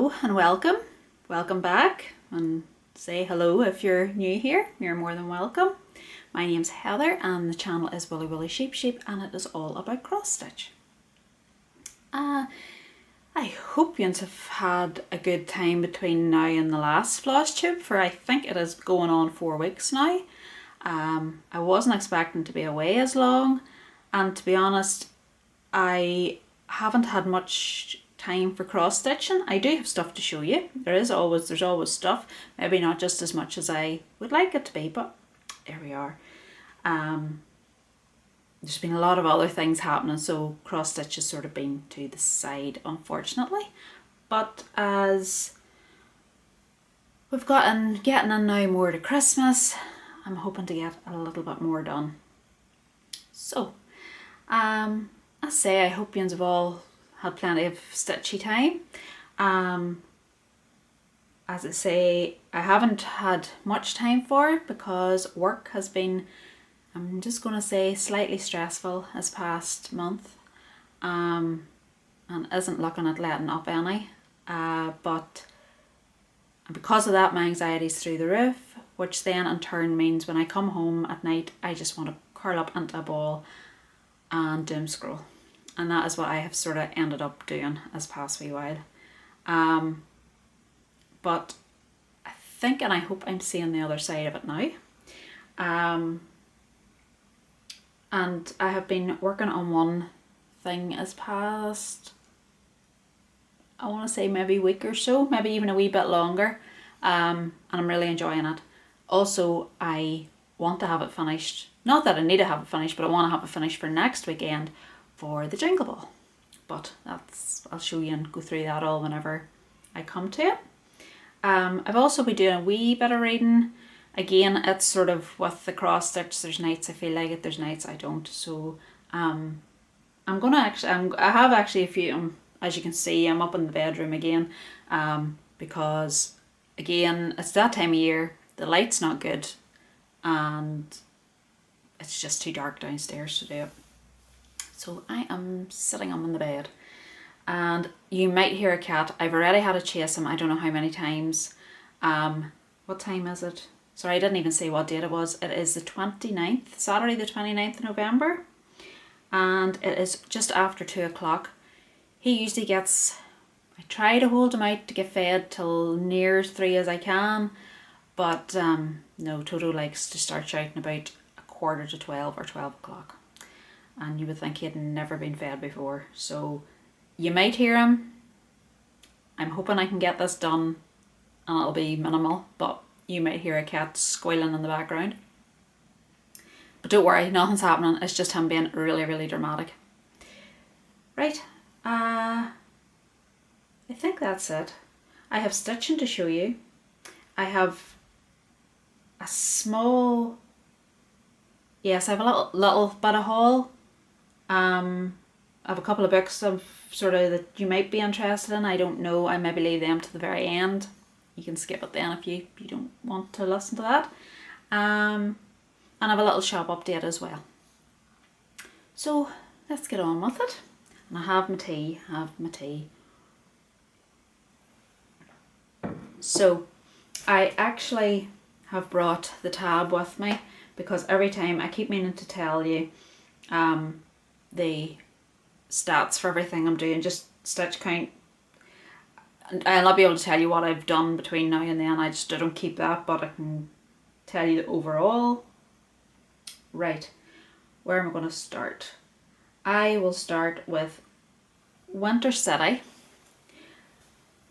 Hello and welcome. Welcome back, and say hello if you're new here. You're more than welcome. My name's Heather and the channel is Woolly Woolly Sheep Sheep, and it is all about cross stitch. I hope you have had a good time between now and the last floss tube, for I think it is going on 4 weeks now. I wasn't expecting to be away as long, and to be honest, I haven't had much time for cross stitching. I do have stuff to show you. There's always stuff, maybe not just as much as I would like it to be, but there we are. There's been a lot of other things happening, so cross stitch has sort of been to the side, unfortunately. But as we've getting in now more to Christmas, I'm hoping to get a little bit more done. So, I say I hope you have all had plenty of stitchy time. As I say, I haven't had much time for it because work has been, I'm just going to say, slightly stressful this past month, and isn't looking at letting up any. But because of that, my anxiety's through the roof, which then in turn means when I come home at night, I just want to curl up into a ball and doom scroll. And that is what I have sort of ended up doing this past wee while. But I think and I hope I'm seeing the other side of it now. And I have been working on one thing as past, I want to say maybe a week or so, maybe even a wee bit longer. And I'm really enjoying it. Also, I want to have it finished. Not that I need to have it finished, but I want to have it finished for next weekend for the Jingle Ball. But I'll show you and go through that all whenever I come to it. I've also been doing a wee bit of reading. Again, it's sort of with the cross stitch. There's nights I feel like it, there's nights I don't. So I'm gonna actually, I have actually a few, as you can see, I'm up in the bedroom again, because again, it's that time of year, the light's not good, and it's just too dark downstairs to do it. So I am sitting on the bed, and you might hear a cat. I've already had to chase him, I don't know how many times. What time is it? Sorry, I didn't even say what date it was. It is the 29th, Saturday the 29th of November, and it is just after 2 o'clock. He usually gets, I try to hold him out to get fed till near 3 as I can, but no, Toto likes to start shouting about 11:45 or 12 o'clock. And you would think he had never been fed before. So you might hear him. I'm hoping I can get this done and it'll be minimal, but you might hear a cat squealing in the background. But don't worry, nothing's happening. It's just him being really, really dramatic. Right, I think that's it. I have stitching to show you. I have a small, yes, I have a little bit of haul. I have a couple of books of sort of that you might be interested in. I don't know. I maybe leave them to the very end. You can skip it then if you don't want to listen to that. And I have a little shop update as well. So let's get on with it. And I have my tea. So I actually have brought the tab with me because every time I keep meaning to tell you the stats for everything I'm doing, just stitch count. I'll not be able to tell you what I've done between now and then. I don't keep that, but I can tell you the overall. Right, where am I going to start? I will start with Winter City.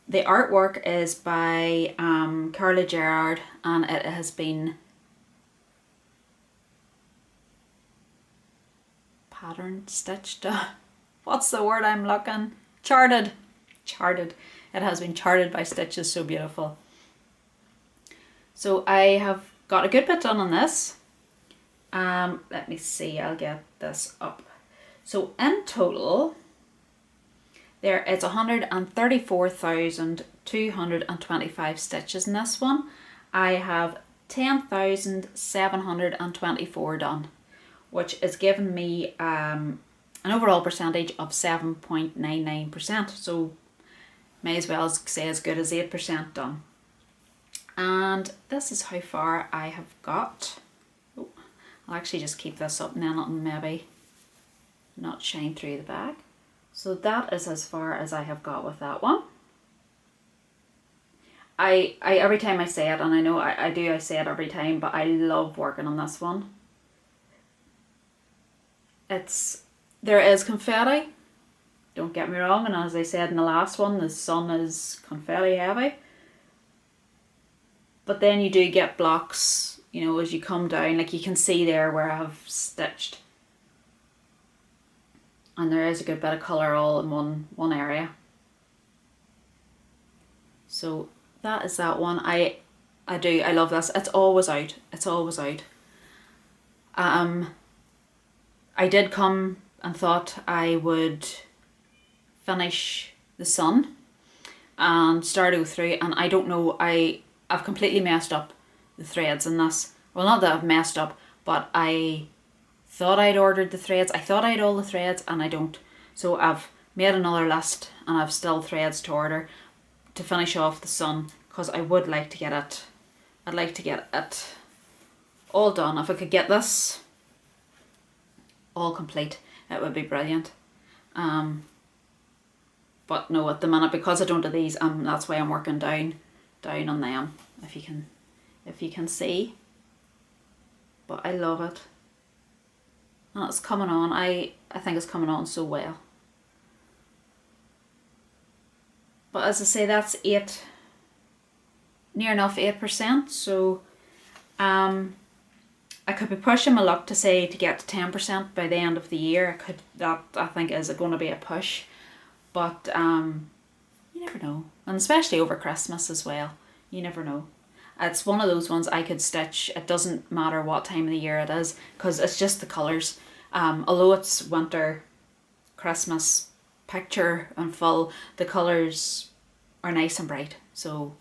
The artwork is by Carla Gerard, and it has been pattern stitched. What's the word I'm looking? Charted. It has been charted by Stitch is So Beautiful. So I have got a good bit done on this. Let me see, I'll get this up. So in total, there is 134,225 stitches in this one. I have 10,724 done, which is giving me an overall percentage of 7.99%. So may as well say as good as 8% done. And this is how far I have got. Oh, I'll actually just keep this up and then it'll maybe not shine through the bag. So that is as far as I have got with that one. I every time I say it, and I know I say it every time, but I love working on this one. There is confetti, don't get me wrong, and as I said in the last one, the sun is confetti heavy. But then you do get blocks, you know, as you come down, like you can see there where I have stitched. And there is a good bit of colour all in one area. So that is that one. I love this. It's always out. It's always out. I did come and thought I would finish the sun and start go through, and I don't know, I've completely messed up the threads in this. Well, not that I've messed up, but I thought I'd ordered the threads. I thought I had all the threads and I don't. So I've made another list and I've still threads to order to finish off the sun, because I would like to get it, I'd like to get it all done. If I could get this all complete, it would be brilliant. But no, at the minute, because I don't do these, that's why I'm working down on them, if you can see. But I love it. And it's coming on. I think it's coming on so well. But as I say, that's near enough 8%. So I could be pushing my luck to say to get to 10% by the end of the year. That I think is going to be a push. But you never know. And especially over Christmas as well. You never know. It's one of those ones I could stitch. It doesn't matter what time of the year it is, because it's just the colours. Although it's winter, Christmas, picture and full, the colours are nice and bright. So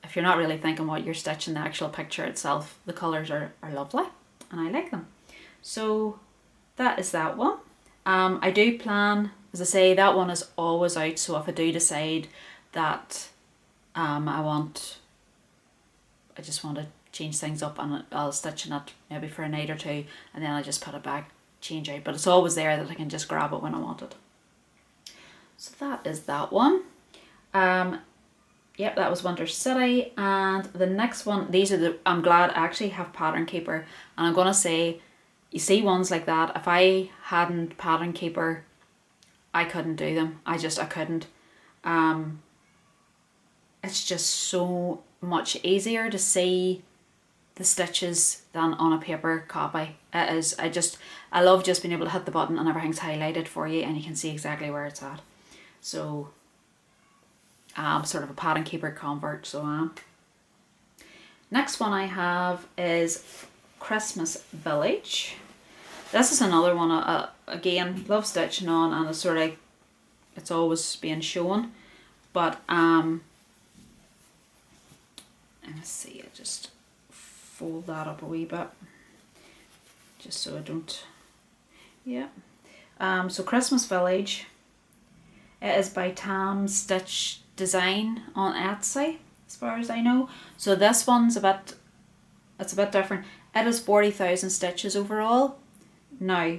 if you're not really thinking what you're stitching, the actual picture itself, the colours are lovely and I like them. So that is that one. I do plan, as I say, that one is always out. So if I do decide that I just want to change things up, and I'll stitch in it maybe for a night or two, and then I just put it back, change out. But it's always there that I can just grab it when I want it. So that is that one. Yep, that was Winter City. And the next one, I'm glad I actually have Pattern Keeper. And I'm going to say, you see ones like that, if I hadn't Pattern Keeper, I couldn't do them. I couldn't. It's just so much easier to see the stitches than on a paper copy. It is. I love just being able to hit the button and everything's highlighted for you and you can see exactly where it's at. So I'm sort of a Pattern Keeper convert, so next one I have is Christmas Village. This is another one, again, love stitching on, and it's sort of, it's always being shown. But let's see, I just fold that up a wee bit just so I don't, yeah. So Christmas Village, it is by TAMStitchDesign on Etsy, as far as I know. So this one's it's a bit different. It is 40,000 stitches overall. Now,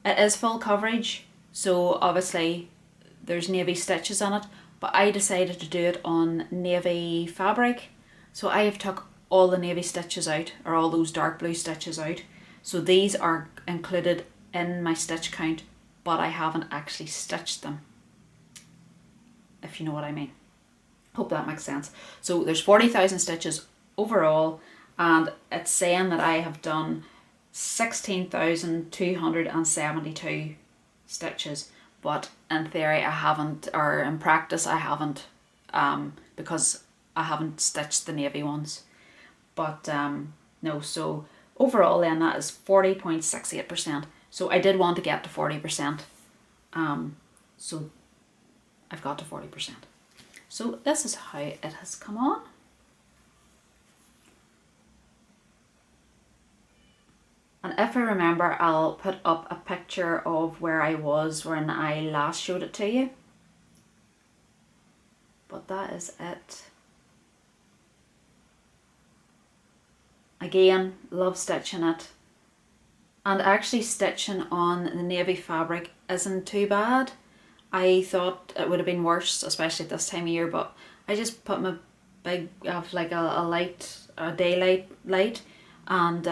it is full coverage, so obviously there's navy stitches on it, but I decided to do it on navy fabric. So I have took all the navy stitches out, or all those dark blue stitches out. So these are included in my stitch count, but I haven't actually stitched them, if you know what I mean. Hope that makes sense. So there's 40,000 stitches overall, and it's saying that I have done 16,272 stitches, but in theory I haven't, or in practice I haven't, because I haven't stitched the navy ones. But no, so overall then that is 40.68%. So I did want to get to 40%. So I've got to 40%. So this is how it has come on. And if I remember, I'll put up a picture of where I was when I last showed it to you. but that is it. Again, love stitching it. And actually stitching on the navy fabric isn't too bad. I thought it would have been worse, especially at this time of year, but I just put my big, like a daylight light, and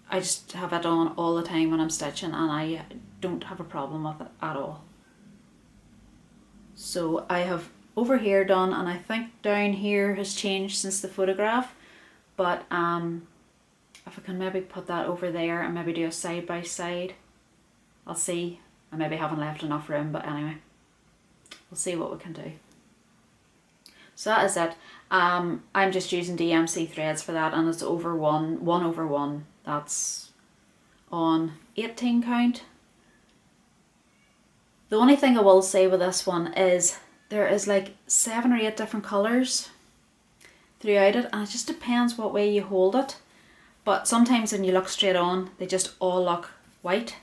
I just have it on all the time when I'm stitching, and I don't have a problem with it at all. So I have over here done, and I think down here has changed since the photograph, but if I can maybe put that over there and maybe do a side by side, I'll see. I maybe haven't left enough room, but anyway, we'll see what we can do. So that is it. I'm just using DMC threads for that, and it's over 1/1. That's on 18 count. The only thing I will say with this one is there is like 7 or 8 different colours throughout it, and it just depends what way you hold it. But sometimes when you look straight on, they just all look white.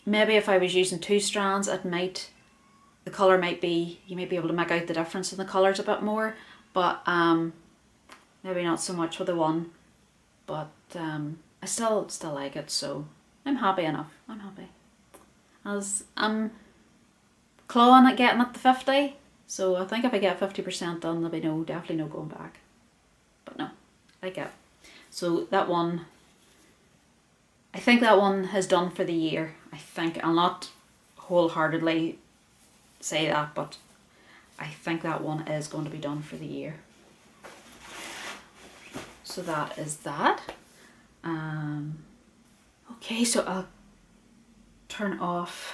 Maybe if I was using 2 strands, the colour might be, you might be able to make out the difference in the colours a bit more, but maybe not so much with the one. But I still like it, so I'm happy enough. I'm happy. As I'm clawing at getting up to 50, so I think if I get 50% done, there'll be definitely no going back. But no, I like it. So that one, I think that one is done for the year. I think I'll not wholeheartedly say that, but I think that one is going to be done for the year. So that is that. Okay, so I'll turn off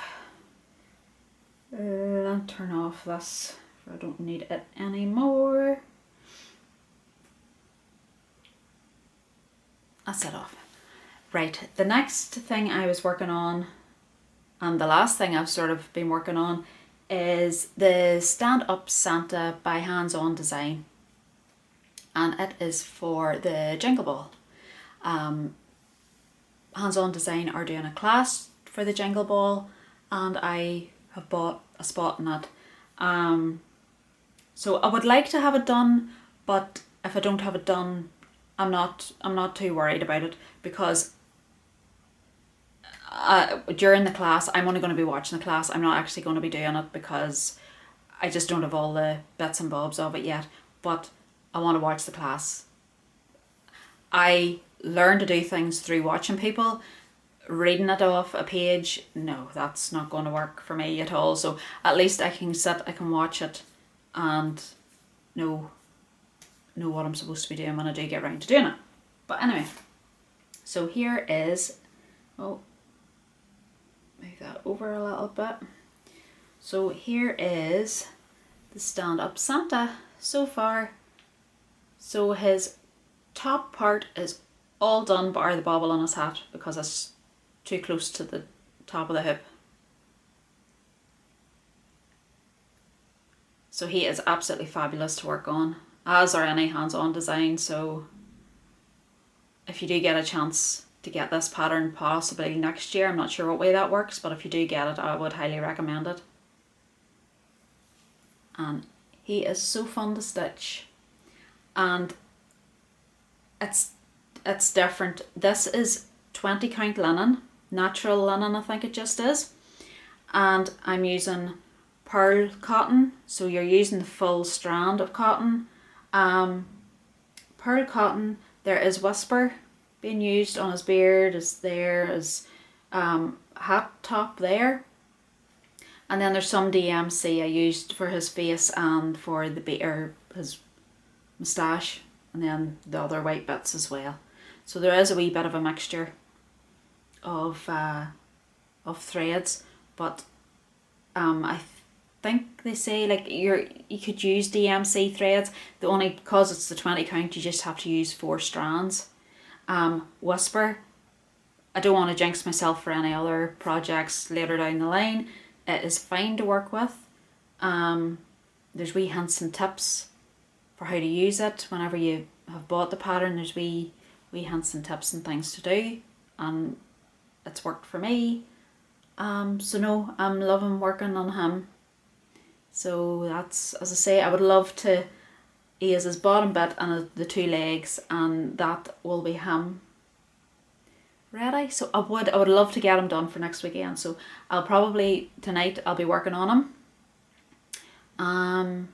this. I don't need it anymore. I'll set off. Right, the next thing I was working on, and the last thing I've sort of been working on, is the Stand Up Santa by Hands-On Design, and it is for the Jingle Ball. Hands-On Design are doing a class for the Jingle Ball, and I have bought a spot in it. So I would like to have it done, but if I don't have it done, I'm not too worried about it, because during the class, I'm only going to be watching the class. I'm not actually going to be doing it because I just don't have all the bits and bobs of it yet, but I want to watch the class. I learn to do things through watching people. Reading it off a page, no, that's not going to work for me at all. So at least I can sit, I can watch it and know what I'm supposed to be doing when I do get around to doing it. But anyway, so here is, oh, move that over a little bit. So here is the Stand Up Santa so far. So his top part is all done bar the bobble on his hat because it's too close to the top of the hip. So he is absolutely fabulous to work on, as are any hands-on design. So if you do get a chance to get this pattern possibly next year, I'm not sure what way that works, but if you do get it, I would highly recommend it. And he is so fun to stitch, and it's different. This is 20 count linen, natural linen I think it just is, and I'm using pearl cotton, so you're using the full strand of cotton. Pearl cotton, there is Whisper being used on his beard, is hat top there, and then there's some DMC I used for his face and for his moustache, and then the other white bits as well. So there is a wee bit of a mixture of threads, but I think they say like you could use DMC threads. The only, because it's the 20 count, you just have to use 4 strands. Whisper, I don't want to jinx myself for any other projects later down the line. It is fine to work with. There's wee hints and tips for how to use it. Whenever you have bought the pattern, there's wee hints and tips and things to do, and it's worked for me. So no, I'm loving working on him. So that's, as I say, I would love to ease his bottom bit and the two legs, and that will be him ready. So I would love to get him done for next weekend. So I'll probably tonight I'll be working on him. I'm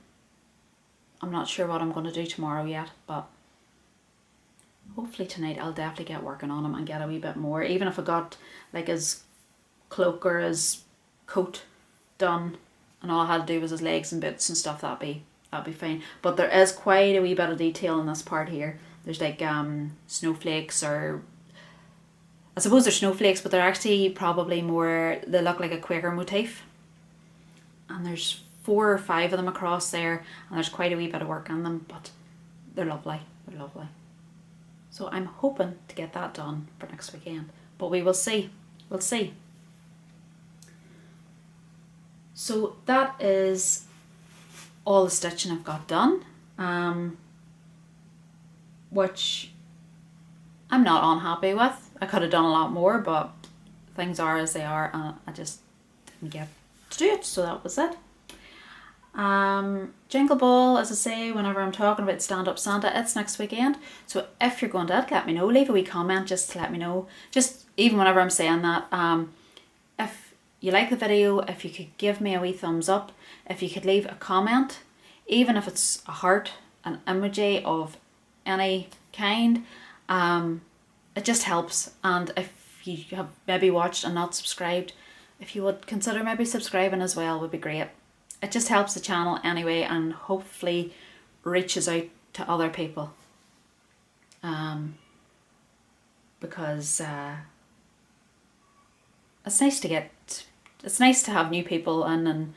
not sure what I'm going to do tomorrow yet, but hopefully tonight I'll definitely get working on him and get a wee bit more. Even if I got like his cloak or his coat done and all I had to do was his legs and boots and stuff, that'd be fine. But there is quite a wee bit of detail in this part here. There's like snowflakes, or I suppose they're snowflakes, but they're actually probably more, they look like a Quaker motif. And there's 4 or 5 of them across there, and there's quite a wee bit of work on them, but they're lovely. They're lovely. So I'm hoping to get that done for next weekend, but we will see. We'll see. So that is all the stitching I've got done, which I'm not unhappy with. I could have done a lot more, but things are as they are, and I just didn't get to do it, so that was it. Jingle Ball, as I say, whenever I'm talking about Stand Up Santa, it's next weekend. So if you're going to it, let me know. Leave a wee comment just to let me know. Just even whenever I'm saying that, if you like the video, if you could give me a wee thumbs up, if you could leave a comment, even if it's a heart, an emoji of any kind, it just helps. And if you have maybe watched and not subscribed, if you would consider maybe subscribing as well, would be great. It just helps the channel anyway, and hopefully reaches out to other people, because it's nice to have new people in, and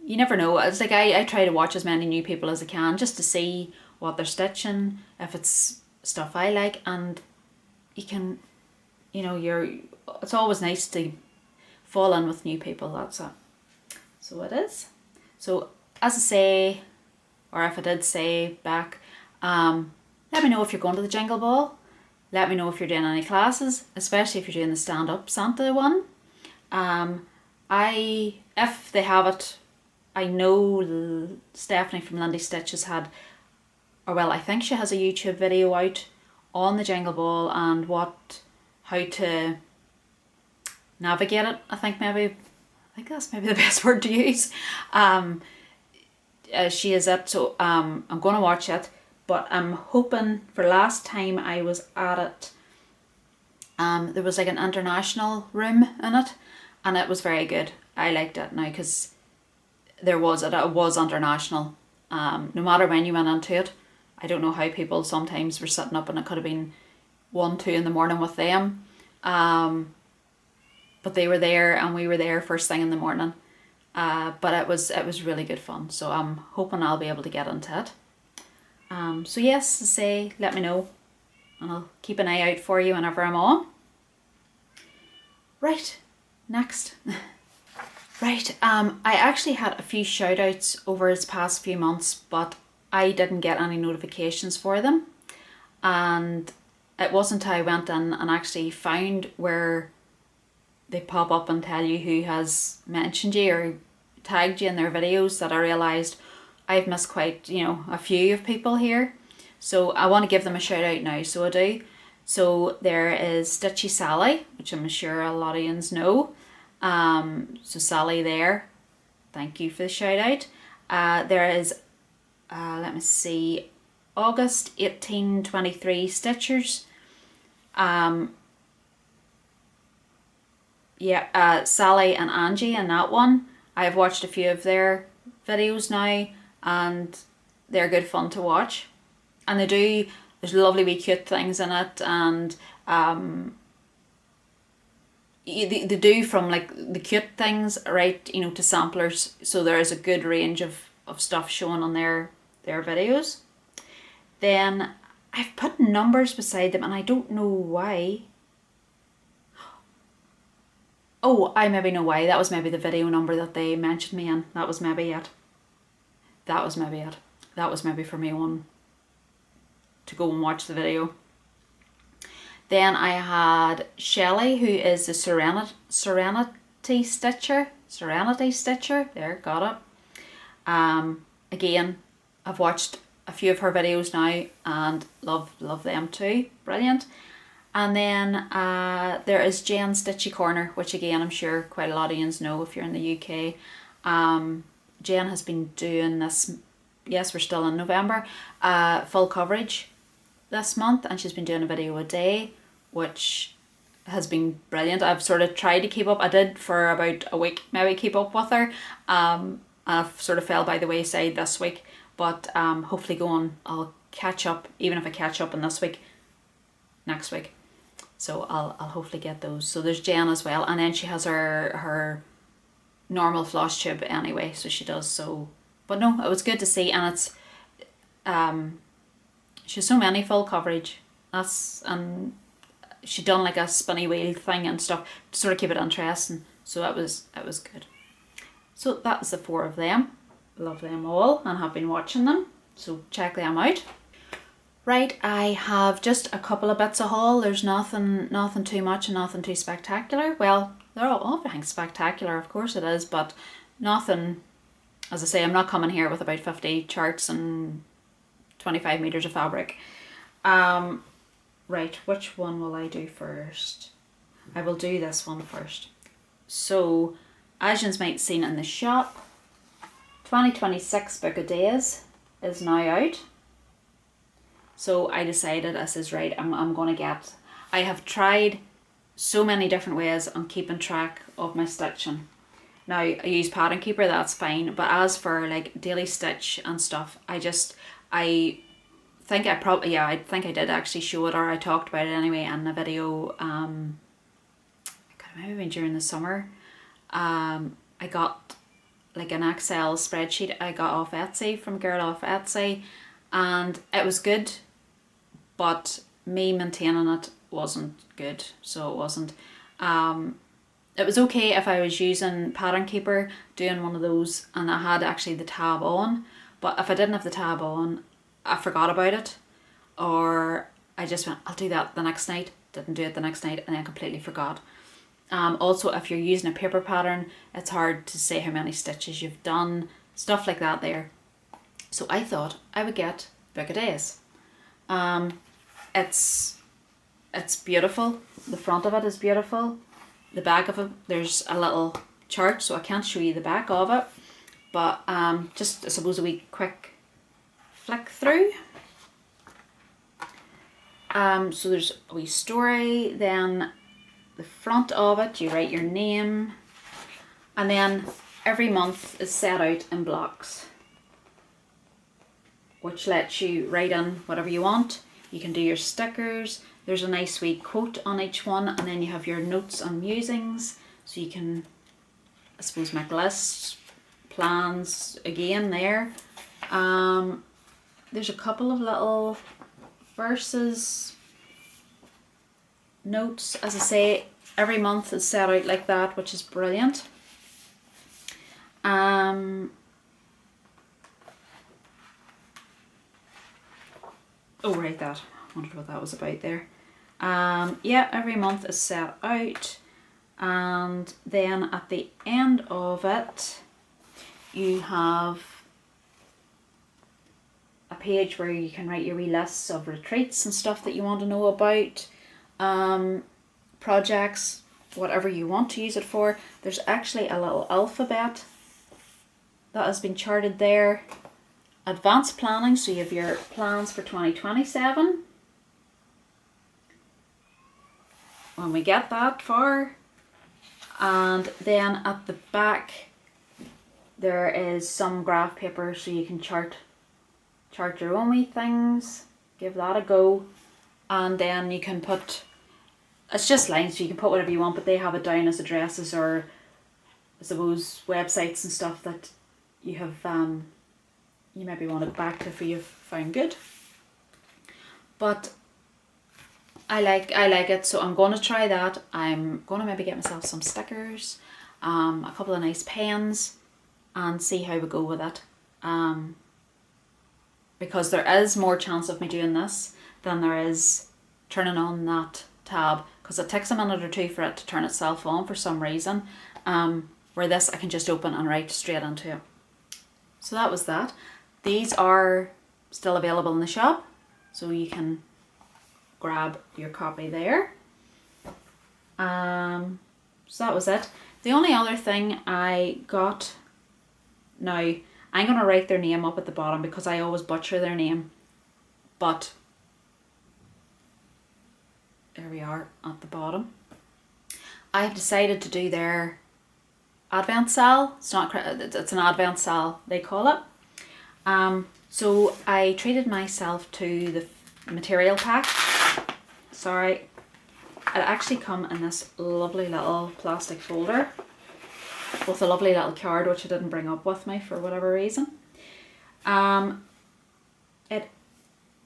you never know. It's like I try to watch as many new people as I can just to see what they're stitching, if it's stuff I like, and you can, it's always nice to fall in with new people. That's it. So it is. So as I say, or if I did say back, let me know if you're going to the Jingle Ball. Let me know if you're doing any classes, especially if you're doing the Stand Up Santa one. If they have it, I know Stephanie from Lindy Stitch has had, or well, I think she has a YouTube video out on the Jingle Ball and how to navigate it. I think that's maybe the best word to use. She is it, so I'm going to watch it, but I'm hoping, for last time I was at it, there was like an international room in it, and it was very good. I liked it now because it was international. No matter when you went into it, I don't know how people sometimes were sitting up, and it could have been 1, 2 in the morning with them. But they were there and we were there first thing in the morning. But it was really good fun. So I'm hoping I'll be able to get into it. So yes, say let me know, and I'll keep an eye out for you whenever I'm on. Right, next. Right, I actually had a few shout outs over this past few months, but I didn't get any notifications for them. And it wasn't until I went in and actually found where they pop up and tell you who has mentioned you or tagged you in their videos that I realised I've missed quite, a few of people here. So I want to give them a shout out now, so I do. So there is Stitchy Sally, which I'm sure a lot of you know. So Sally there, thank you for the shout out. There is, let me see, August 1823 Stitchers. Sally and Angie and that one. I've watched a few of their videos now, and they're good fun to watch. And there's lovely wee cute things in it, and they do from like the cute things right, to samplers. So there is a good range of stuff shown on their videos. Then I've put numbers beside them, and I don't know why. Oh, I maybe know why. That was maybe the video number that they mentioned me in. That was maybe it. That was maybe for me one to go and watch the video. Then I had Shelley, who is the Serenity Stitcher. There, got it. Again, I've watched a few of her videos now and love them too. Brilliant. And then there is Jen's Stitchy Corner, which again I'm sure quite a lot of you know if you're in the UK. Jen has been doing this, yes, we're still in November, full coverage this month, and she's been doing a video a day, which has been brilliant. I've sort of tried to keep up. I did for about a week maybe keep up with her. I've sort of fell by the wayside this week, but hopefully I'll catch up, even if I catch up in this week, next week. So I'll hopefully get those. So there's Jen as well, and then she has her normal floss tube anyway, so she does. So, but no, it was good to see, and it's she has so many full coverage. And she done like a spinny wheel thing and stuff to sort of keep it interesting. So it was good. So that was the 4 of them. Love them all and have been watching them. So check them out. Right, I have just a couple of bits of haul. There's nothing too much and nothing too spectacular. Well, they're all everything spectacular, of course it is, but nothing. As I say, I'm not coming here with about 50 charts and 25 meters of fabric. Right, which one will I do first? I will do this one first. So, as you might have seen in the shop, 2026 Book of Days is now out. So I decided, I says, right, I'm going to get... I have tried so many different ways on keeping track of my stitching. Now, I use Pattern Keeper, that's fine. But as for like daily stitch and stuff, I think I did actually show it, or I talked about it anyway in a video. Maybe during the summer. I got like an Excel spreadsheet I got off Etsy, from a girl off Etsy, and it was good, but me maintaining it wasn't good. So it wasn't. It was okay if I was using Pattern Keeper, doing one of those, and I had actually the tab on. But if I didn't have the tab on, I forgot about it, or I just went, I'll do that the next night, didn't do it the next night, and then completely forgot. Also, if you're using a paper pattern, it's hard to say how many stitches you've done, stuff like that there. So I thought I would get Book of Days. It's beautiful. The front of it is beautiful. The back of it, there's a little chart, so I can't show you the back of it, but just I suppose a wee quick flick through. So there's a wee story, then the front of it, you write your name, and then every month is set out in blocks, which lets you write in whatever you want. You can do your stickers. There's a nice wee quote on each one, and then you have your notes and musings, so you can, I suppose, make lists, plans again there. There's a couple of little verses, notes. As I say, every month is set out like that, which is brilliant. Oh, right, that. I wondered what that was about there. Yeah, every month is set out, and then at the end of it you have a page where you can write your wee lists of retreats and stuff that you want to know about, projects, whatever you want to use it for. There's actually a little alphabet that has been charted there. Advanced planning, so you have your plans for 2027. When we get that far, and then at the back there is some graph paper, so you can chart your own wee things, give that a go, and then you can put, it's just lines, so you can put whatever you want, but they have it down as addresses, or I suppose websites and stuff that you have you maybe want to go back to if you've found good. But I like it, so I'm going to try that. I'm going to maybe get myself some stickers, a couple of nice pens, and see how we go with it. Because there is more chance of me doing this than there is turning on that tab, because it takes a minute or two for it to turn itself on for some reason, where this I can just open and write straight into it. So that was that. These are still available in the shop, so you can grab your copy there. So that was it. The only other thing I got, now I'm going to write their name up at the bottom because I always butcher their name, but there we are at the bottom. I've decided to do their advent sal. It's an advent sal, they call it. So I treated myself to the material pack. Sorry, it actually come in this lovely little plastic folder with a lovely little card which I didn't bring up with me for whatever reason. It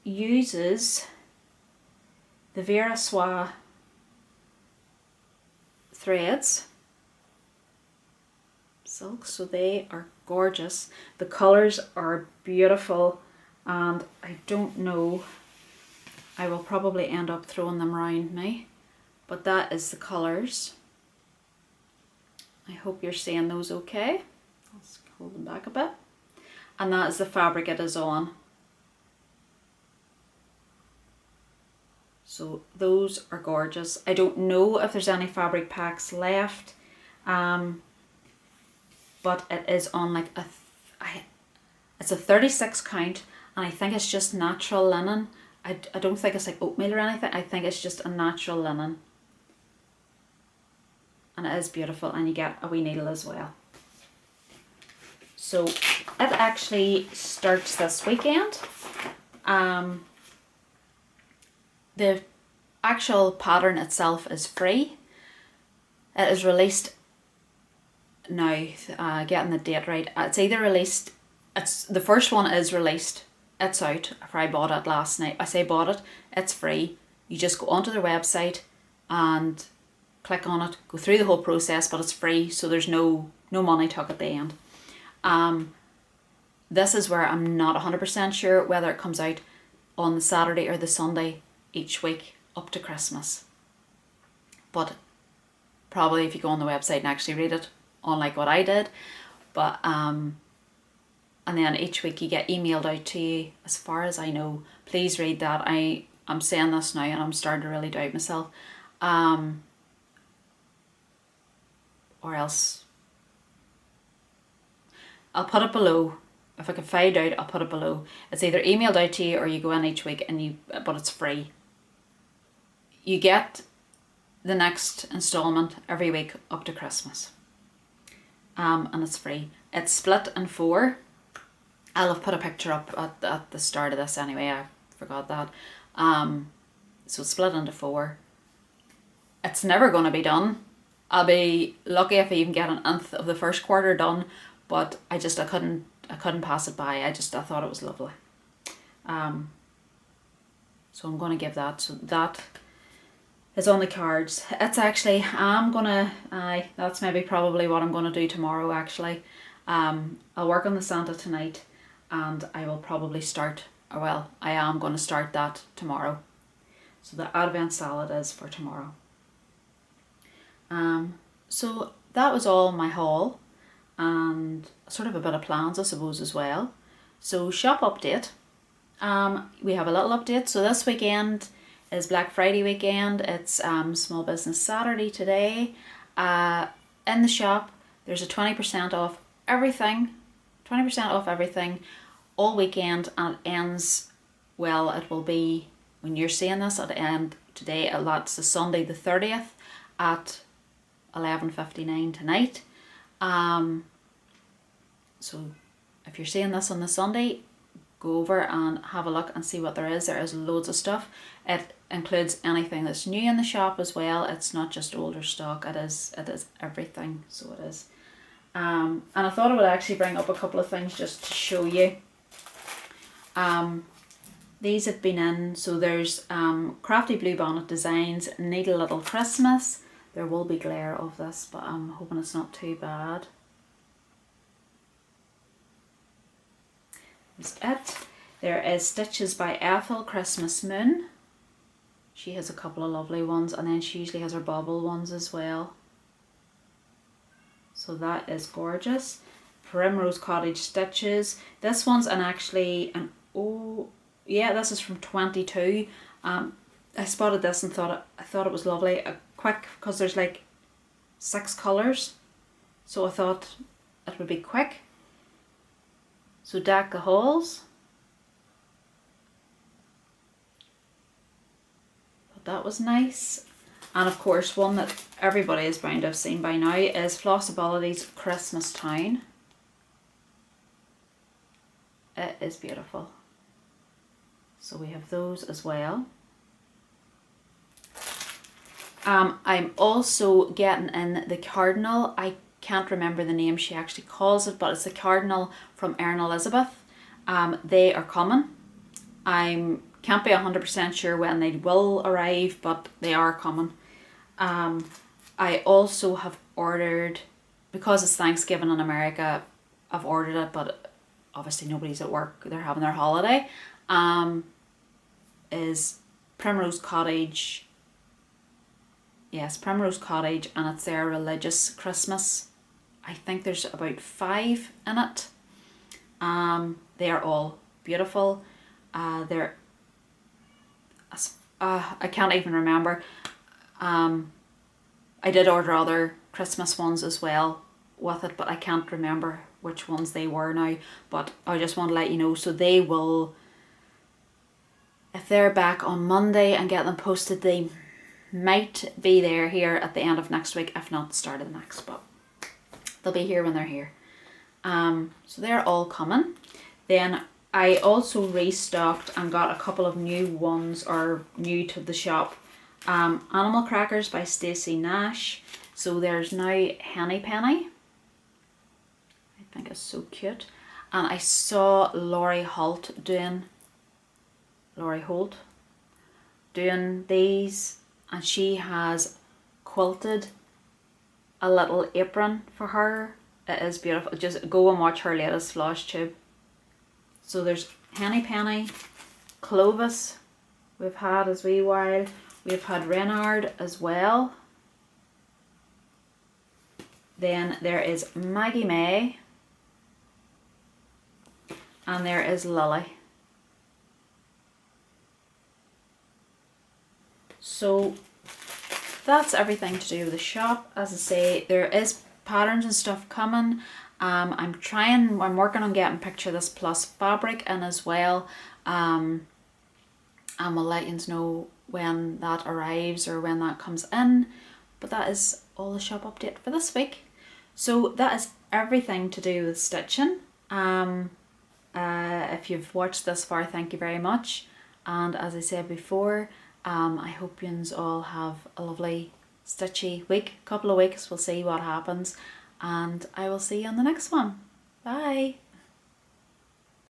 uses the Vera Soie threads, silk, so they are gorgeous. The colours are beautiful, and I don't know, I will probably end up throwing them around me, but that is the colours. I hope you're seeing those okay. Let's hold them back a bit. And that is the fabric it is on. So those are gorgeous. I don't know if there's any fabric packs left, but it is on like it's a 36 count, and I think it's just natural linen. I don't think it's like oatmeal or anything. I think it's just a natural linen. And it is beautiful, and you get a wee needle as well. So it actually starts this weekend. The actual pattern itself is free. It is released now, getting the date right. It's either released, the first one is released. It's out. I bought it last night. I say bought it. It's free. You just go onto their website and click on it, go through the whole process, but it's free, so there's no money took at the end. This is where I'm not 100% sure whether it comes out on the Saturday or the Sunday each week up to Christmas. But probably if you go on the website and actually read it, unlike what I did. But and then each week you get emailed out to you, as far as I know. Please read that. I'm saying this now and I'm starting to really doubt myself. Or else I'll put it below. If I can find out, I'll put it below. It's either emailed out to you or you go in each week but it's free. You get the next installment every week up to Christmas. And it's free. It's split in 4. I'll have put a picture up at the start of this anyway. I forgot that. So it's split into 4. It's never going to be done. I'll be lucky if I even get an nth of the first quarter done, but I couldn't pass it by. I thought it was lovely. So I'm going to give that. So that is on the cards. It's actually, that's maybe probably what I'm going to do tomorrow actually. I'll work on the Santa tonight, and I will probably start, or well, I am going to start that tomorrow. So the Advent salad is for tomorrow. So that was all my haul, and sort of a bit of plans I suppose as well. So shop update. We have a little update. So this weekend is Black Friday weekend. It's Small Business Saturday today. In the shop there's a 20% off everything. 20% off everything all weekend, and it ends, well, it will be, when you're seeing this, at the end today, that's the Sunday the 30th at 11:59 tonight. So if you're seeing this on the Sunday, go over and have a look and see what there is. There is loads of stuff. It includes anything that's new in the shop as well. It's not just older stock. It is everything. So it is. And I thought I would actually bring up a couple of things just to show you. These have been in. So there's Crafty Blue Bonnet Designs, Need a Little Christmas. There will be glare of this, but I'm hoping it's not too bad. That's it. There is Stitches by Ethel, Christmas Moon. She has a couple of lovely ones, and then she usually has her bobble ones as well. So that is gorgeous. Primrose Cottage stitches. This one's actually an, oh yeah, this is from 22. I spotted this and I thought it was lovely. A quick, because there's like 6 colours, so I thought it would be quick. So deck the halls. But that was nice. And of course, one that everybody is bound to have seen by now is Flossability's Christmas Town. It is beautiful. So we have those as well. I'm also getting in the Cardinal. I can't remember the name she actually calls it, but it's the Cardinal from Erin Elizabeth. They are coming. I can't be 100% sure when they will arrive, but they are coming. I also have ordered, because it's Thanksgiving in America, I've ordered it, but obviously nobody's at work, they're having their holiday. Is Primrose Cottage. Yes, Primrose Cottage, and it's their religious Christmas. I think there's about 5 in it. They are all beautiful. I can't even remember. I did order other Christmas ones as well with it, but I can't remember which ones they were now. But I just want to let you know, so they will, if they're back on Monday and get them posted, they might be there here at the end of next week, if not the start of the next, but they'll be here when they're here. So they're all coming. Then I also restocked and got a couple of new ones, or new to the shop. Animal Crackers by Stacey Nash. So there's now Henny Penny. I think it's so cute. And I saw Laurie Holt doing these, and she has quilted a little apron for her. It is beautiful. Just go and watch her latest flosstube. So there's Henny Penny, Clovis we've had as wee while. We've had Renard as well. Then there is Maggie May. And there is Lily. So that's everything to do with the shop. As I say, there is patterns and stuff coming. I'm working on getting Picture This Plus fabric in as well. And we'll let you know when that arrives or when that comes in. But that is all the shop update for this week. So that is everything to do with stitching. If you've watched this far, thank you very much. And as I said before, I hope you all have a lovely stitchy week, couple of weeks. We'll see what happens, and I will see you on the next one. Bye.